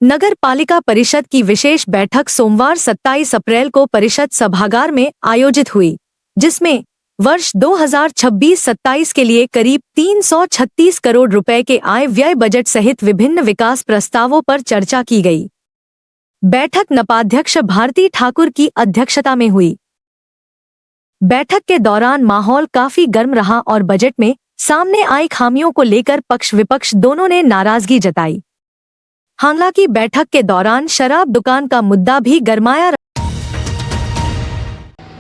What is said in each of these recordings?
नगर पालिका परिषद की विशेष बैठक सोमवार 27 अप्रैल को परिषद सभागार में आयोजित हुई, जिसमें वर्ष 2026-27 के लिए करीब 336 करोड़ रुपए के आय व्यय बजट सहित विभिन्न विकास प्रस्तावों पर चर्चा की गई। बैठक नपाध्यक्ष भारती ठाकुर की अध्यक्षता में हुई। बैठक के दौरान माहौल काफी गर्म रहा और बजट में सामने आई खामियों को लेकर पक्ष विपक्ष दोनों ने नाराजगी जताई। हालांकि बैठक के दौरान शराब दुकान का मुद्दा भी गरमाया।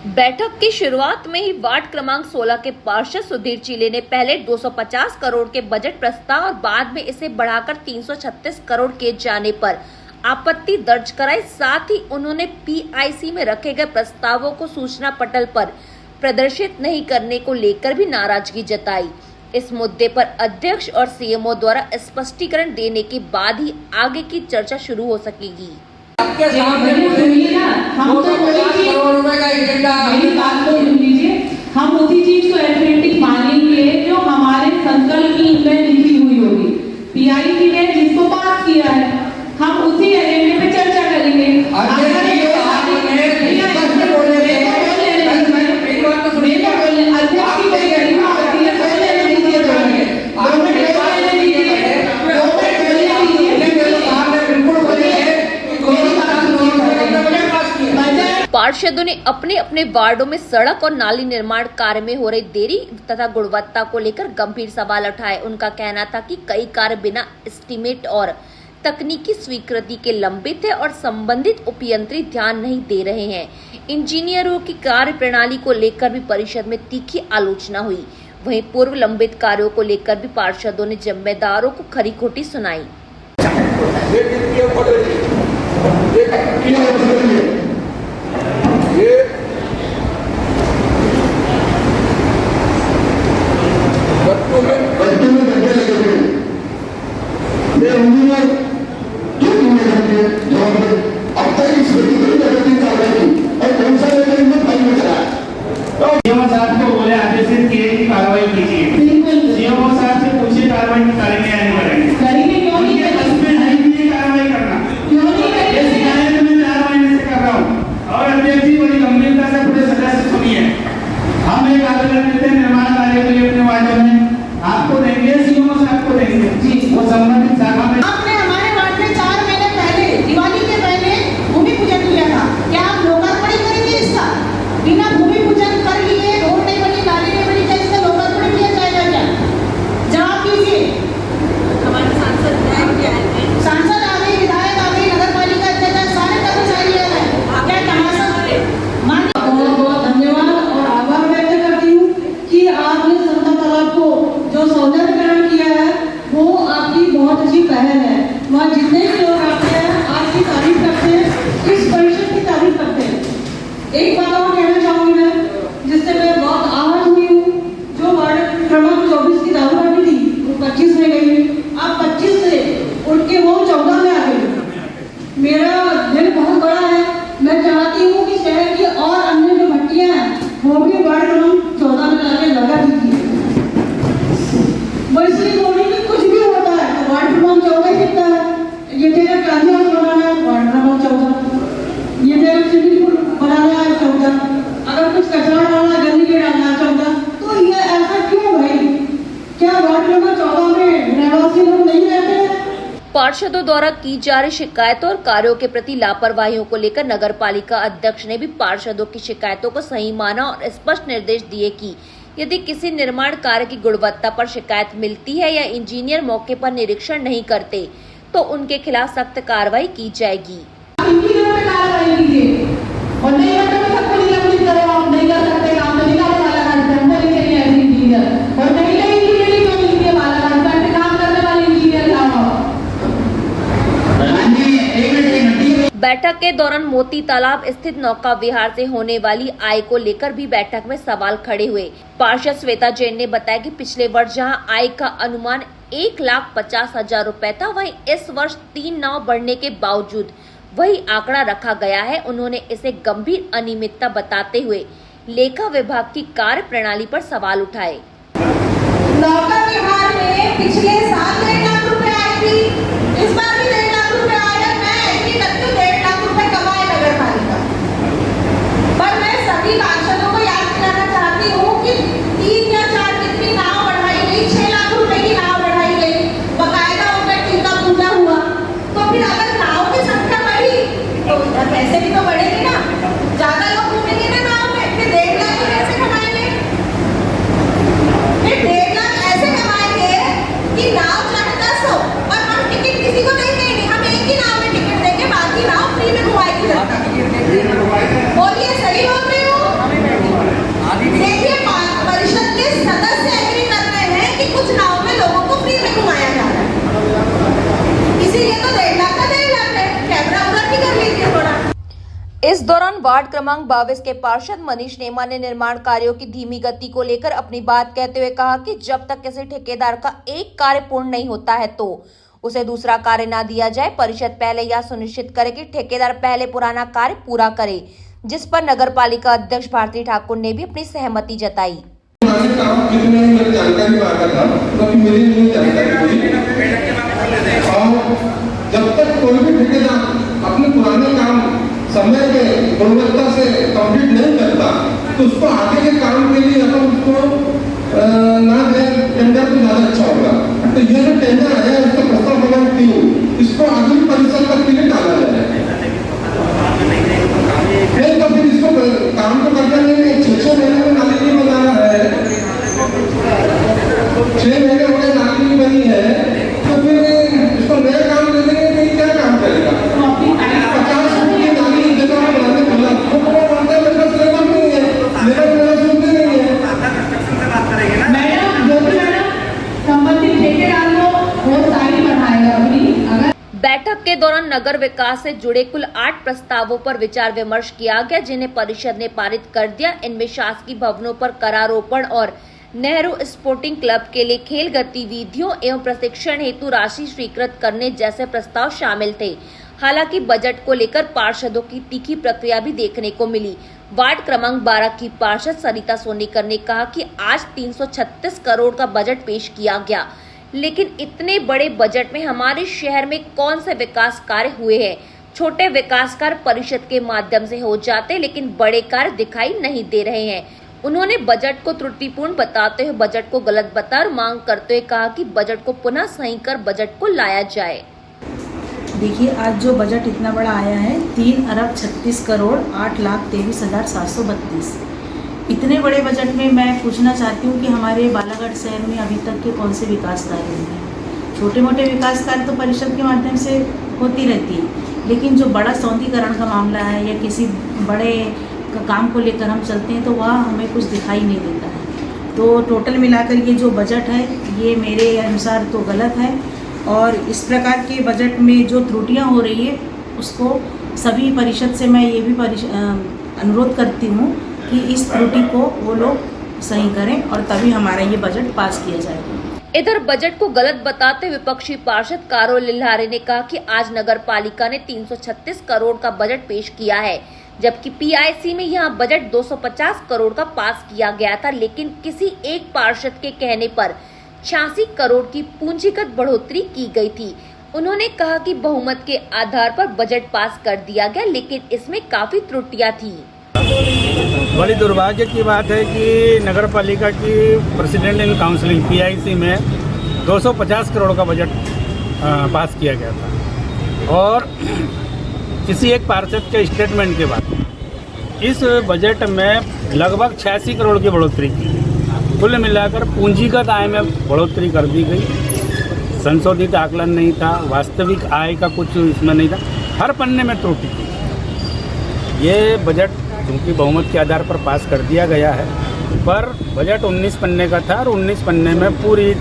बैठक की शुरुआत में ही वार्ड क्रमांक 16 के पार्षद सुधीर चिले ने पहले 250 करोड़ के बजट प्रस्ताव और बाद में इसे बढ़ाकर 336 करोड़ किए जाने पर आपत्ति दर्ज कराई। साथ ही उन्होंने पीआईसी में रखे गए प्रस्तावों को सूचना पटल पर प्रदर्शित नहीं करने को लेकर भी नाराजगी जताई। इस मुद्दे पर अध्यक्ष और सीएमओ द्वारा स्पष्टीकरण देने के बाद ही आगे की चर्चा शुरू हो सकेगी। आपके सामने हम तो करोड़ रुपए का एजेंडा, मेरी बात को सुन लीजिए। हम उसी चीज को ऑथेंटिक मानेंगे जो हमारे संकल्प में लिखी हुई होगी। पीआईसी ने जिसको पास किया है, हम उसी एजेंडे पे चर्चा करेंगे। पार्षदों ने अपने अपने वार्डों में सड़क और नाली निर्माण कार्य में हो रही देरी तथा गुणवत्ता को लेकर गंभीर सवाल उठाए। उनका कहना था कि कई कार्य बिना एस्टीमेट और तकनीकी स्वीकृति के लंबित है और संबंधित उपयंत्री ध्यान नहीं दे रहे हैं। इंजीनियरों की कार्य प्रणाली को लेकर भी परिषद में तीखी आलोचना हुई। वहीं पूर्व लंबित कार्यों को लेकर भी पार्षदों ने जिम्मेदारों को खरी खोटी सुनाई। कार्रवाई कीजिए। सीएमओ साहब से पूछिए कार्रवाई करेंगे या नहीं करेंगे। करेंगे क्यों नहीं करेंगे? इसमें है ही नहीं कार्रवाई करना। क्यों नहीं करेंगे? ये शिकायत मैं 4 महीने से कर रहा हूँ और अध्यक्ष जी बड़ी गंभीरता से पूरे सदस्य सुनिए। हम एक आवेदन देते हैं निर्माण कार्य के लिए अपने वार्ड में, आपको देंगे, सीएमओ साहब को देंगे जी, वो संबंधित शाखा में। आपने हमारे वार्ड में 4 महीने पहले दिवाली के पहले भूमि पूजन किया था। क्या आप लोकार्पण करेंगे इसका? बिना भूमि पूजन कर लिए रोड नहीं बनी, नाली नहीं बनी, क्या इसका लोकार्पण किया जाएगा क्या? जवाब दीजिए। हमारे सांसद आ गए, विधायक आ गए, नगर पालिका अध्यक्ष, सारे कर्मचारी आ गए। क्या तमाशा? बहुत बहुत धन्यवाद और आभार व्यक्त करती हूँ कि आपने समता तालाब को जो सौंदर्यीकरण किया है वो आपकी बहुत अच्छी पहल है। वहाँ जितने भी लोग आते हैं आपकी तारीफ करते हैं, इस परिषद की तारीफ करते हैं। एक बात और कहना चाहूंगी मैं, जिससे मैं बहुत आहत हुई हूँ, जो वार्ड क्रमांक 24 की दारूबाजी थी वो 25 में गई, अब 25 से उठ के वो 14 में आ गई। मेरा दिल बहुत बड़ा है, मैं चाहती हूँ कि शहर की और अन्य जो भट्टियां हैं वो भी वार्ड क्रमांक 14 में लाके लगा दीजिए। वो इसलिए बोल रही कि कुछ भी होता है तो वार्ड क्रमांक 14 कितना है, ये तेरा कांजी हाउस बनाना है वार्ड क्रमांक 14, ये तेरा स्विमिंग पूल बनाना है 14, अगर कुछ कचरा डालना है, गंदगी डालना है 14, तो ये ऐसा क्यों भाई? क्या वार्ड नंबर 14 में रहवासी लोग नहीं रहते हैं? पार्षदों द्वारा की जा रही शिकायतों और कार्यों के प्रति लापरवाहियों को लेकर नगर पालिका अध्यक्ष ने भी पार्षदों की शिकायतों को सही माना और स्पष्ट निर्देश दिए कि यदि किसी निर्माण कार्य की गुणवत्ता पर शिकायत मिलती है या इंजीनियर मौके पर निरीक्षण नहीं करते तो उनके खिलाफ सख्त कार्रवाई की जाएगी। इंजीनियर पे कार्रवाई कीजिए और नहीं करते तो सबको निलंबित करो। आप नहीं कर सकते काम तो निकालो बालाघाट से, हमको नहीं चाहिए ऐसे इंजीनियर। और नहीं लगे इंजीनियरिंग क्यों मिलती है बालाघाट पे? काम करने वाले इंजीनियर लाओ। बैठक के दौरान मोती तालाब स्थित नौका विहार से होने वाली आय को लेकर भी बैठक में सवाल खड़े हुए। पार्षद श्वेता जैन ने बताया कि पिछले वर्ष जहां आय का अनुमान 1,50,000 रुपए था, वहीं इस वर्ष 3 नाव बढ़ने के बावजूद वही आंकड़ा रखा गया है। उन्होंने इसे गंभीर अनियमितता बताते हुए लेखा विभाग की कार्य प्रणाली पर सवाल उठाए। नौका विहार में पिछले साल 1,00,000 रुपए आई थी, इस बार भी 1,00,000 रुपए आया। देखिए परिषद के सदस्य एग्री कर रहे हैं कि कुछ नाव में लोगों को फ्री में घुमाया जा रहा है, इसीलिए तो 1.5 लाख का 1.5 लाख है। कैमरा उधर भी कर लीजिए थोड़ा। इस दौरान वार्ड क्रमांक 22 के पार्षद मनीष नेमा ने निर्माण कार्यों की धीमी गति को लेकर अपनी बात कहते हुए कहा कि जब तक किसी ठेकेदार का एक कार्य पूर्ण नहीं होता है तो उसे दूसरा कार्य ना दिया जाए। परिषद पहले यह सुनिश्चित करे कि ठेकेदार पहले पुराना कार्य पूरा करे, जिस पर नगर पालिका अध्यक्ष भारती ठाकुर ने भी अपनी सहमति जताई। जब तक कोई भी ठेकेदार अपने पुराने काम समय के गुणवत्ता से कंप्लीट नहीं करता तो उसको आगे के काम के लिए अपन उसको ना दे टेंडर तो ज्यादा अच्छा होगा। तो ये जो टेंडर है उसका प्रस्ताव नंबर 3 इसको आगे परिसर तक के लिए डाला जाए। नहीं तो फिर इसको काम तो करना नहीं है। 6 महीने में नाली नहीं बनाना है, 6 महीने हो गए नाली नहीं बनी है तो फिर इसको नया काम दे देंगे तो क्या काम करेगा? 50 फुट की नाली जगह बनाने बोला तो बनता है, मेरा सिलेबस नहीं है, मेरा सुनते नहीं है। मैडम संबंधित ठेकेदार को वो साइन बढ़ाएगा अपनी। अगर बैठक के दौरान नगर विकास से जुड़े कुल 8 प्रस्तावों पर विचार विमर्श किया गया, जिन्हें परिषद ने पारित कर दिया। इनमें शासकीय भवनों पर करारोपण और नेहरू स्पोर्टिंग क्लब के लिए खेल गतिविधियों एवं प्रशिक्षण हेतु राशि स्वीकृत करने जैसे प्रस्ताव शामिल थे। हालांकि बजट को लेकर पार्षदों की तीखी प्रक्रिया भी देखने को मिली। वार्ड क्रमांक 12 की पार्षद सरिता सोनीकर ने कहा कि आज 336 करोड़ का बजट पेश किया गया, लेकिन इतने बड़े बजट में हमारे शहर में कौन से विकास कार्य हुए हैं? छोटे विकास कार्य परिषद के माध्यम से हो जाते, लेकिन बड़े कार्य दिखाई नहीं दे रहे हैं। उन्होंने बजट को त्रुटिपूर्ण बताते हुए बजट को गलत बता और मांग करते हुए कहा कि बजट को पुनः सही कर बजट को लाया जाए। देखिए, आज जो बजट इतना बड़ा आया है 3 अरब 36 करोड़ 8,23,732। इतने बड़े बजट में मैं पूछना चाहती हूँ कि हमारे बालाघाट शहर में अभी तक के कौन से विकास कार्य हुए हैं? छोटे मोटे विकास कार्य तो परिषद के माध्यम से होती रहती है, लेकिन जो बड़ा सौंदर्यीकरण का मामला है या किसी बड़े काम को लेकर हम चलते हैं तो वह हमें कुछ दिखाई नहीं देता है। तो टोटल मिलाकर ये जो बजट है ये मेरे अनुसार तो गलत है, और इस प्रकार के बजट में जो त्रुटियां हो रही है उसको सभी परिषद से मैं ये भी अनुरोध करती हूँ कि इस त्रुटि को वो लोग सही करें और तभी हमारा ये बजट पास किया जाएगा। इधर बजट को गलत बताते विपक्षी पार्षद कारो लिल्हारे ने कहा कि आज नगर पालिका ने 336 करोड़ का बजट पेश किया है, जबकि पीआईसी में यहां बजट 250 करोड़ का पास किया गया था, लेकिन किसी एक पार्षद के कहने पर 86 करोड़ की पूंजीगत बढ़ोतरी की गई थी। उन्होंने कहा कि बहुमत के आधार पर बजट पास कर दिया गया, लेकिन इसमें काफी त्रुटियां थी। बड़ी दुर्भाग्य की बात है कि नगर पालिका की प्रेसिडेंट इन काउंसिलिंग पीआईसी में 250 करोड़ का बजट पास किया गया था, और किसी एक पार्षद के स्टेटमेंट के बाद इस बजट में लगभग 86 करोड़ की बढ़ोतरी की। कुल मिलाकर पूंजीगत आय में बढ़ोतरी कर दी गई। संशोधित आकलन नहीं था, वास्तविक आय का कुछ इसमें नहीं था, हर पन्ने में त्रुटि थी। ये बजट क्योंकि बहुमत के आधार पर पास कर दिया गया है, पर बजट 19 पन्ने का था और 19 पन्ने में पूरी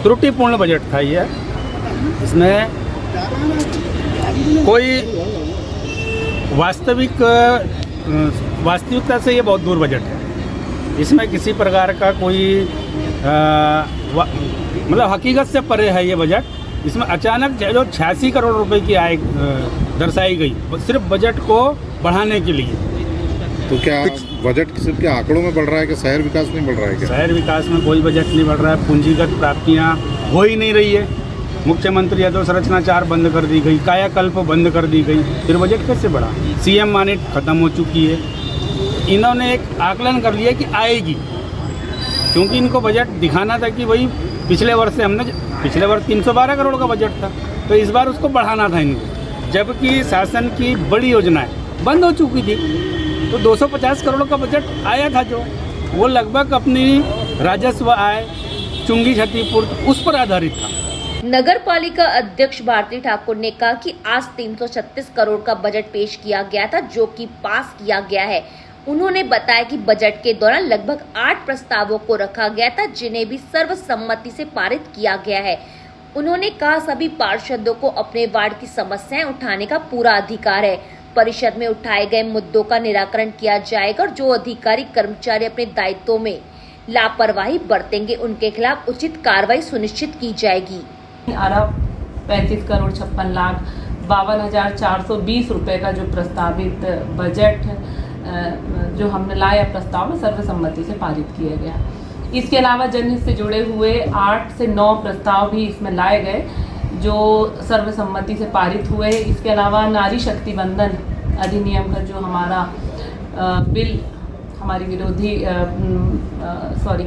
त्रुटिपूर्ण बजट था। ये इसमें कोई वास्तविकता से ये बहुत दूर बजट है। इसमें किसी प्रकार का कोई मतलब हकीकत से परे है ये बजट। इसमें अचानक जो 86 करोड़ रुपए की आय दर्शाई गई सिर्फ बजट को बढ़ाने के लिए। तो क्या बजट सिर्फ के आंकड़ों में बढ़ रहा है कि शहर विकास नहीं बढ़ रहा है? क्या शहर विकास में कोई बजट नहीं बढ़ रहा है, पूंजीगत प्राप्तियाँ हो ही नहीं रही है। मुख्यमंत्री अधोसंरचना 4 बंद कर दी गई, कायाकल्प बंद कर दी गई, फिर बजट कैसे बढ़ा? सीएम माने खत्म हो चुकी है। इन्होंने एक आकलन कर लिया कि आएगी, क्योंकि इनको बजट दिखाना था कि वही पिछले वर्ष 312 करोड़ का बजट था, तो इस बार उसको बढ़ाना था इनको, जबकि शासन की बड़ी योजनाएं बंद हो चुकी थी। तो 250 करोड़ का बजट आया था जो वो लगभग अपनी राजस्व आय, चुंगी क्षतिपूर्ति उस पर आधारित था। नगर पालिका अध्यक्ष भारती ठाकुर ने कहा कि आज 336 करोड़ का बजट पेश किया गया था, जो कि पास किया गया है। उन्होंने बताया कि बजट के दौरान लगभग 8 प्रस्तावों को रखा गया था, जिन्हें भी सर्वसम्मति से पारित किया गया है। उन्होंने कहा सभी पार्षदों को अपने वार्ड की समस्याएं उठाने का पूरा अधिकार है। परिषद में उठाए गए मुद्दों का निराकरण किया जाएगा और जो अधिकारी कर्मचारी अपने दायित्वों में लापरवाही बरतेंगे उनके खिलाफ उचित कार्रवाई सुनिश्चित की जाएगी। अरब 35 करोड़ 56 लाख 52,420 रुपए का जो प्रस्तावित बजट जो हमने लाया प्रस्ताव में सर्वसम्मति से पारित किया गया। इसके अलावा जनहित से जुड़े हुए 8 से 9 प्रस्ताव भी इसमें लाए गए जो सर्वसम्मति से पारित हुए। इसके अलावा नारी शक्ति बंधन अधिनियम का जो हमारा बिल हमारी विरोधी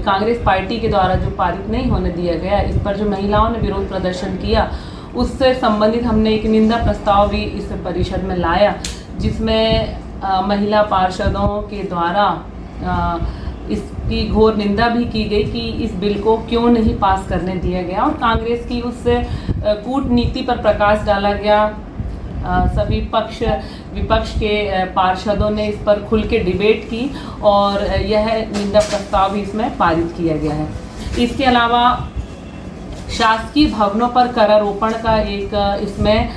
कांग्रेस पार्टी के द्वारा जो पारित नहीं होने दिया गया, इस पर जो महिलाओं ने विरोध प्रदर्शन किया उससे संबंधित हमने एक निंदा प्रस्ताव भी इस परिषद में लाया, जिसमें महिला पार्षदों के द्वारा इसकी घोर निंदा भी की गई कि इस बिल को क्यों नहीं पास करने दिया गया और कांग्रेस की उस कूटनीति पर प्रकाश डाला गया। सभी पक्ष विपक्ष के पार्षदों ने इस पर खुल के डिबेट की और यह निंदा प्रस्ताव भी इसमें पारित किया गया है। इसके अलावा शासकीय भवनों पर करारोपण का एक इसमें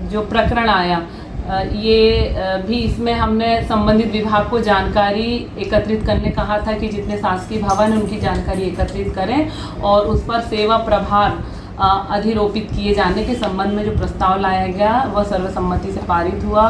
जो प्रकरण आया, ये भी इसमें हमने संबंधित विभाग को जानकारी एकत्रित करने कहा था कि जितने शासकीय भवन हैं उनकी जानकारी एकत्रित करें और उस पर सेवा प्रभार अधिरोपित किए जाने के संबंध में जो प्रस्ताव लाया गया वह सर्वसम्मति से पारित हुआ।